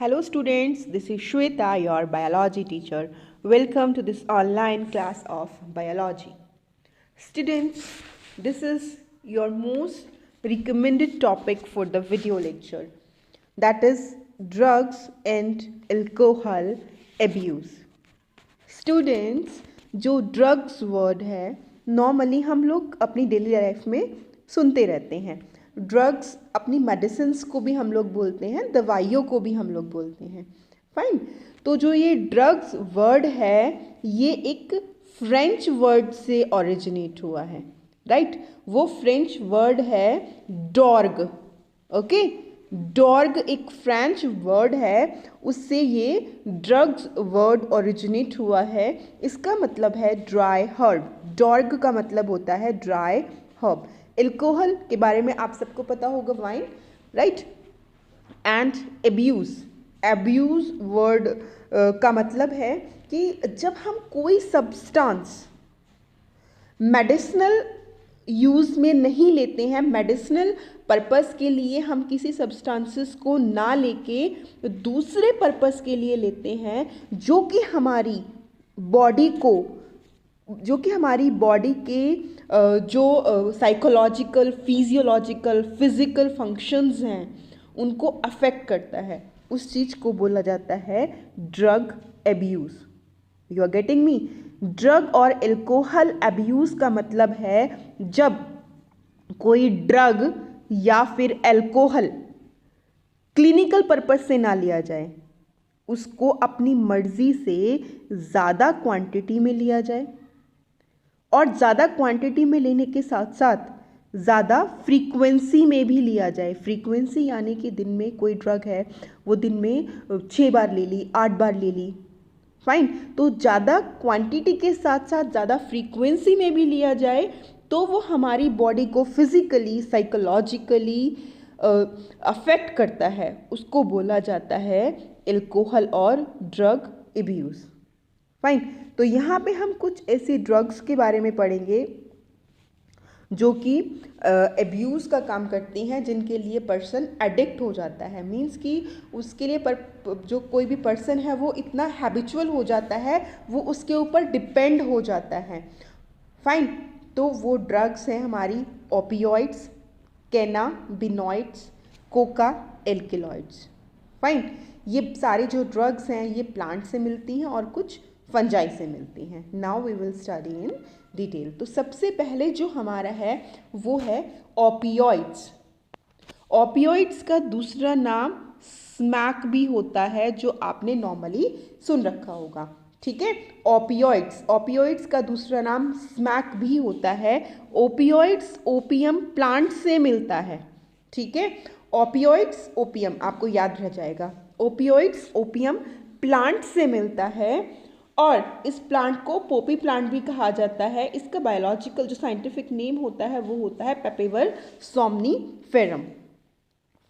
Hello students, this is Shweta, your biology teacher. Welcome to this online class of biology. Students, this is your most recommended topic for the video lecture, that is drugs and alcohol abuse. Students, जो drugs word है normally हम लोग अपनी daily life में सुनते रहते हैं. Drugs अपनी मेडिसिन्स को भी हम लोग बोलते हैं, दवाइयों को भी हम लोग बोलते हैं. फाइन. तो जो ये ड्रग्स वर्ड है ये एक फ्रेंच वर्ड से ओरिजिनेट हुआ है. राइट. वो फ्रेंच वर्ड है डॉर्ग. ओके. डॉर्ग एक फ्रेंच वर्ड है, उससे ये ड्रग्स वर्ड ओरिजिनेट हुआ है. इसका मतलब है ड्राई हर्ब. डॉर्ग का मतलब होता है ड्राई हर्ब. एल्कोहल के बारे में आप सबको पता होगा, wine. Right. And abuse. Abuse word का मतलब है कि जब हम कोई सब्सटेंस मेडिसिनल यूज़ में नहीं लेते हैं, मेडिसिनल पर्पस के लिए हम किसी सब्सटेंसेस को ना लेके दूसरे पर्पस के लिए लेते हैं, जो कि हमारी बॉडी के जो साइकोलॉजिकल, फिजियोलॉजिकल, फिजिकल फंक्शंस हैं उनको अफेक्ट करता है, उस चीज़ को बोला जाता है drug abuse. You are getting me. Drug और एल्कोहल एब्यूज़ का मतलब है जब कोई ड्रग या फिर एल्कोहल क्लिनिकल पर्पस से ना लिया जाए, उसको अपनी मर्जी से ज़्यादा क्वांटिटी में लिया जाए, और ज़्यादा क्वांटिटी में लेने के साथ साथ ज़्यादा फ्रीक्वेंसी में भी लिया जाए. फ्रीक्वेंसी यानी कि दिन में कोई ड्रग है वो दिन में 6 बार ले ली, 8 बार ले ली. फाइन. तो ज़्यादा क्वांटिटी के साथ साथ ज़्यादा फ्रीक्वेंसी में भी लिया जाए तो वो हमारी बॉडी को फिज़िकली, साइकोलॉजिकली अफेक्ट करता है. उसको बोला जाता है एल्कोहल और ड्रग एब्यूज़. फाइन. तो यहाँ पे हम कुछ ऐसे ड्रग्स के बारे में पढ़ेंगे जो कि एब्यूज़ का काम करती हैं, जिनके लिए पर्सन एडिक्ट हो जाता है. मींस कि उसके लिए जो कोई भी पर्सन है वो इतना हैबिचुअल हो जाता है, वो उसके ऊपर डिपेंड हो जाता है. फाइन. तो वो ड्रग्स हैं हमारी opioids, cannabinoids, Coca, alkaloids. Fine. ये सारी जो ड्रग्स हैं ये प्लांट से मिलती हैं और कुछ फंजाई से मिलती हैं. Now we will study in detail. तो सबसे पहले जो हमारा है वो है ओपियोइड्स. ओपियोइड्स का दूसरा नाम स्मैक भी होता है, जो आपने नॉर्मली सुन रखा होगा. ठीक है. ओपियोइड्स का दूसरा नाम स्मैक भी होता है. ओपियोइड्स ओपियम प्लांट से मिलता है. ठीक है. ओपियोइड्स ओपियम आपको याद रह जाएगा. ओपियोइड्स ओपियम प्लांट से मिलता है और इस प्लांट को पोपी प्लांट भी कहा जाता है. इसका बायोलॉजिकल जो साइंटिफिक नेम होता है वो होता है पेपेवर सोमनीफेरम.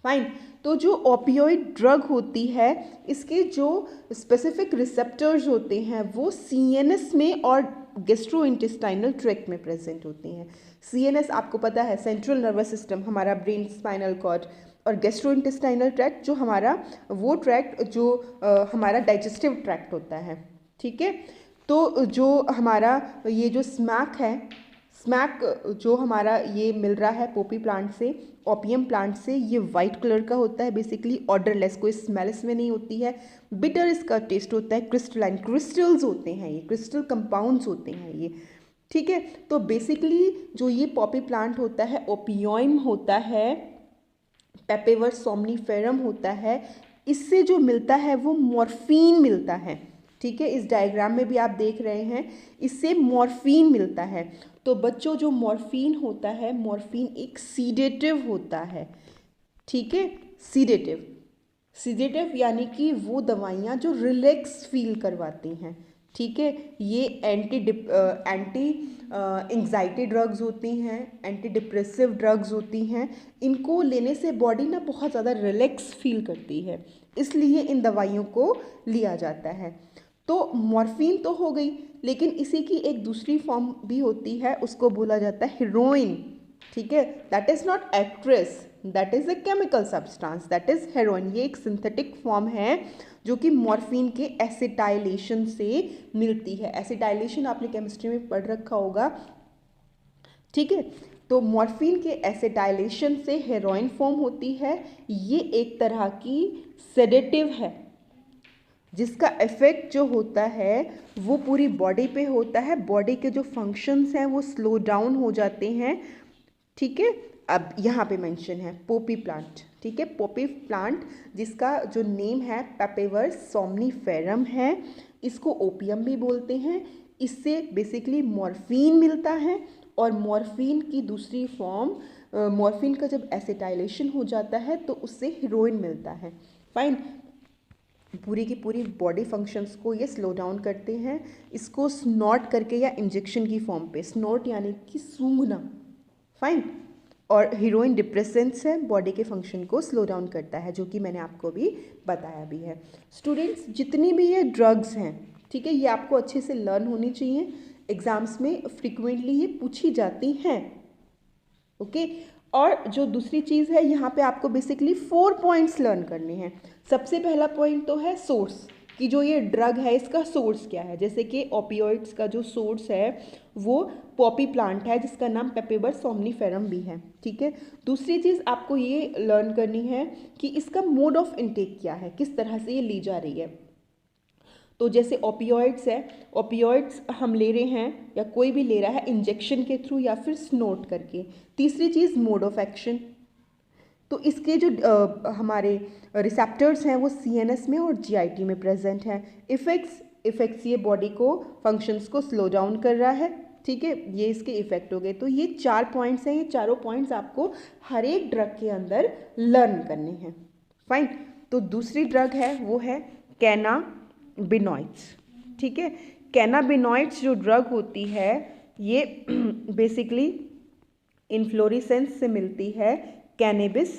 फाइन. तो जो ओपियोइड ड्रग होती है इसके जो स्पेसिफिक रिसेप्टर्स होते हैं वो सीएनएस में और गैस्ट्रोइंटेस्टाइनल ट्रैक्ट में प्रेजेंट होते हैं. सीएनएस आपको पता है सेंट्रल नर्वस सिस्टम, हमारा ब्रेन, स्पाइनल कॉर्ड, और गैस्ट्रोइंटेस्टाइनल ट्रैक्ट जो हमारा वो ट्रैक्ट जो हमारा डाइजेस्टिव ट्रैक्ट होता है. ठीक है. तो जो हमारा ये जो स्मैक जो हमारा ये मिल रहा है पोपी प्लांट से, ओपियम प्लांट से, ये वाइट कलर का होता है. बेसिकली ऑर्डरलेस, कोई स्मेल इसमें नहीं होती है. बिटर इसका टेस्ट होता है. क्रिस्टलाइन, क्रिस्टल्स होते हैं ये, क्रिस्टल कंपाउंड्स होते हैं ये. ठीक है. तो बेसिकली जो ये पॉपी प्लांट होता है ओपियोइम होता है, पेपेवर सोमनीफेरम होता है. इससे जो मिलता है वो मॉर्फिन मिलता है. ठीक है. इस डायग्राम में भी आप देख रहे हैं, इससे मॉर्फिन मिलता है. तो बच्चों जो मॉर्फिन होता है, मॉर्फिन एक सीडेटिव होता है. ठीक है. सीडेटिव यानी कि वो दवाइयाँ जो रिलैक्स फील करवाती हैं. ठीक है. ये एंटी एंग्जाइटी ड्रग्स होती हैं, एंटी डिप्रेसिव ड्रग्स होती हैं. इनको लेने से बॉडी ना बहुत ज़्यादा रिलैक्स फील करती है, इसलिए इन दवाइयों को लिया जाता है. तो मॉर्फिन तो हो गई, लेकिन इसी की एक दूसरी फॉर्म भी होती है, उसको बोला जाता है हीरोइन. ठीक है, that is not actress, that is a chemical substance, that is heroin. ये एक सिंथेटिक फॉर्म है जो कि मॉर्फिन के एसिटाइलेशन से मिलती है। एसिटाइलेशन आपने केमिस्ट्री में पढ़ रखा होगा, ठीक है। तो मॉर्फिन के एसिटाइलेशन से हेरोइन फॉर्म होती है। ये एक तरह की सेडेटिव है जिसका इफेक्ट जो होता है वो पूरी बॉडी पे होता है। बॉडी के जो फंक्शंस हैं वो स्लो डाउन हो जाते हैं, ठीक है। अब यहाँ पे मेंशन है पोपी प्लांट, ठीक है। पोपी प्लांट जिसका जो नेम है पेपेवर्स सोमनीफेरम है, इसको ओपियम भी बोलते हैं। इससे बेसिकली मॉर्फिन मिलता है और मॉर्फिन की दूसरी फॉर्म मॉर्फिन का जब एसिटाइलेशन हो जाता है तो उससे हीरोइन मिलता है। फाइन, पूरी की पूरी बॉडी फंक्शंस को ये स्लो डाउन करते हैं। इसको स्नॉट करके या इंजेक्शन की फॉर्म पे, स्नॉट यानी कि सूंघना, फाइन। और हीरोइन डिप्रेसेंट्स है, बॉडी के फंक्शन को स्लो डाउन करता है, जो कि मैंने आपको भी बताया भी है। स्टूडेंट्स, जितनी भी ये ड्रग्स हैं, ठीक है, ये आपको अच्छे से लर्न होनी चाहिए। एग्जाम्स में फ्रिक्वेंटली ये पूछी जाती हैं, ओके। और जो दूसरी चीज़ है, यहाँ पे आपको बेसिकली 4 पॉइंट्स लर्न करने हैं। सबसे पहला पॉइंट तो है सोर्स, कि जो ये ड्रग है इसका सोर्स क्या है। जैसे कि ओपियोइड्स का जो सोर्स है वो पॉपी प्लांट है जिसका नाम पेपेवर्स सोमनीफेरम भी है, ठीक है। दूसरी चीज़ आपको ये लर्न करनी है कि इसका मोड ऑफ इनटेक क्या है, किस तरह से ये ली जा रही है। तो जैसे ओपियोइड्स है, ओपियोइड्स हम ले रहे हैं या कोई भी ले रहा है इंजेक्शन के थ्रू या फिर स्नोट करके। तीसरी चीज़ मोड ऑफ एक्शन, तो इसके जो हमारे रिसेप्टर्स हैं वो सीएनएस में और जीआईटी में प्रेजेंट हैं। इफेक्ट्स ये बॉडी को फंक्शंस को स्लो डाउन कर रहा है, ठीक है, ये इसके इफेक्ट हो गए। तो ये 4 पॉइंट्स हैं, ये चारों पॉइंट्स आपको हर एक ड्रग के अंदर लर्न करने हैं, फाइन। तो दूसरी ड्रग है वो है कैनाबिनॉइड्स, ठीक है। कैनाबिनॉइड्स जो ड्रग होती है ये बेसिकली इन्फ्लोरेसेंस से मिलती है कैनेबिस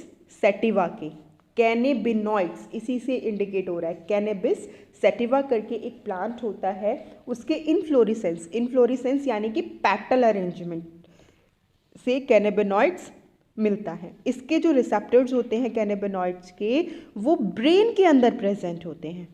सैटिवा के। कैनेबिनॉइड्स इसी से इंडिकेट हो रहा है, कैनेबिस सैटिवा करके एक प्लांट होता है, उसके इन्फ्लोरेसेंस यानी कि पैटल अरेंजमेंट से कैनेबिनॉइड्स मिलता है। इसके जो रिसेप्टर्स होते हैं कैनेबिनॉइड्स के, वो ब्रेन के अंदर प्रेजेंट होते हैं,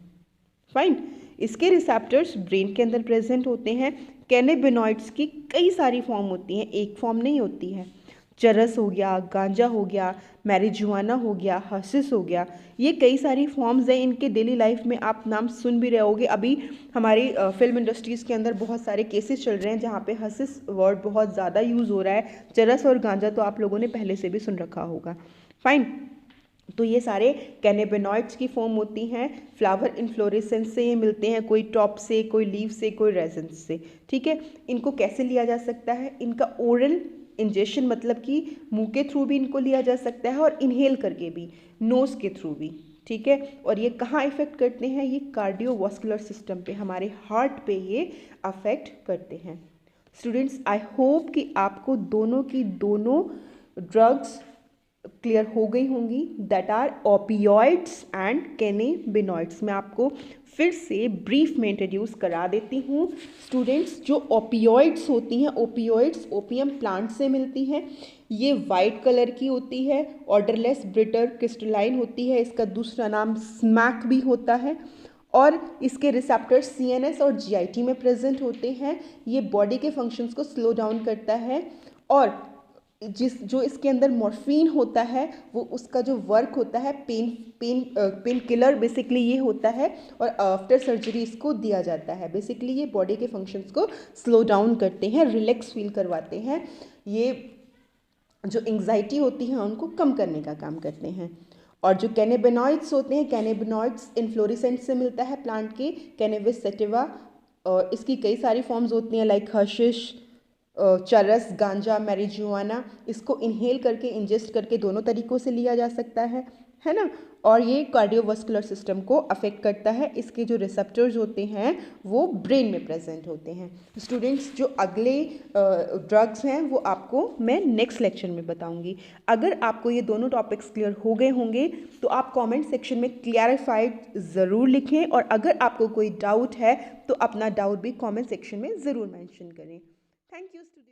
फाइन। इसके रिसेप्टर्स ब्रेन के अंदर प्रेजेंट होते हैं। कैनेबिनॉइड्स की कई सारी फॉर्म होती हैं, एक फॉर्म नहीं होती है। चरस हो गया, गांजा हो गया, मैरिजुआना हो गया, हसिस हो गया, ये कई सारी फॉर्म्स हैं। इनके डेली लाइफ में आप नाम सुन भी रहे होगे। अभी हमारी फिल्म इंडस्ट्रीज़ के अंदर बहुत सारे केसेस चल रहे हैं जहाँ पे हसिस वर्ड बहुत ज़्यादा यूज़ हो रहा है। चरस और गांजा तो आप लोगों ने पहले से भी सुन रखा होगा, फाइन। तो ये सारे कैनेबिनॉइड्स की फॉर्म होती हैं। फ्लावर इन्फ्लोरेसेंस से ये मिलते हैं, कोई टॉप से, कोई लीव से, कोई रेजेंस से, ठीक है। इनको कैसे लिया जा सकता है, इनका ओरल इंजेक्शन मतलब कि मुंह के थ्रू भी इनको लिया जा सकता है और इनहेल करके भी, नोज़ के थ्रू भी, ठीक है। और ये कहाँ इफेक्ट करते हैं, ये कार्डियोवास्कुलर सिस्टम पे, हमारे हार्ट पे ये अफेक्ट करते हैं। स्टूडेंट्स, आई होप कि आपको दोनों की दोनों ड्रग्स क्लियर हो गई होंगी, दैट आर ओपियोइड्स एंड कैनेबिनॉइड्स। मैं आपको फिर से ब्रीफ में इंट्रोड्यूस करा देती हूँ। स्टूडेंट्स, जो ओपियोइड्स होती हैं, ओपियोइड्स ओपियम प्लांट से मिलती हैं। ये वाइट कलर की होती है, ऑर्डरलेस, ब्रिटर, क्रिस्टलाइन होती है। इसका दूसरा नाम स्मैक भी होता है और इसके रिसेप्टर्स सीएनएस और जीआईटी में प्रेजेंट होते हैं। ये बॉडी के फंक्शंस को स्लो डाउन करता है और जो इसके अंदर मॉर्फिन होता है वो उसका जो वर्क होता है पेन किलर बेसिकली ये होता है और आफ्टर सर्जरी इसको दिया जाता है। बेसिकली ये बॉडी के फंक्शंस को स्लो डाउन करते हैं, रिलैक्स फील करवाते हैं। ये जो एंग्जाइटी होती है उनको कम करने का काम करते हैं। और जो कैनेबिनॉइड्स होते हैं, कैनेबिनॉइड्स इन्फ्लोरेसेंट से मिलता है प्लांट के, कैनेबिस सैटिवा, और इसकी कई सारी फॉर्म्स होती हैं लाइक हशिश, चरस, गांजा, मैरिजुआना। इसको इनहेल करके, इंजेस्ट करके दोनों तरीक़ों से लिया जा सकता है ना। और ये कार्डियोवास्कुलर सिस्टम को अफेक्ट करता है। इसके जो रिसेप्टर्स होते हैं वो ब्रेन में प्रेजेंट होते हैं। स्टूडेंट्स, जो अगले ड्रग्स हैं वो आपको मैं नेक्स्ट लेक्चर में बताऊंगी। अगर आपको ये दोनों टॉपिक्स क्लियर हो गए होंगे तो आप कमेंट सेक्शन में क्लियरिफाइड ज़रूर लिखें, और अगर आपको कोई डाउट है तो अपना डाउट भी कमेंट सेक्शन में ज़रूर मेंशन करें। Thank you, students.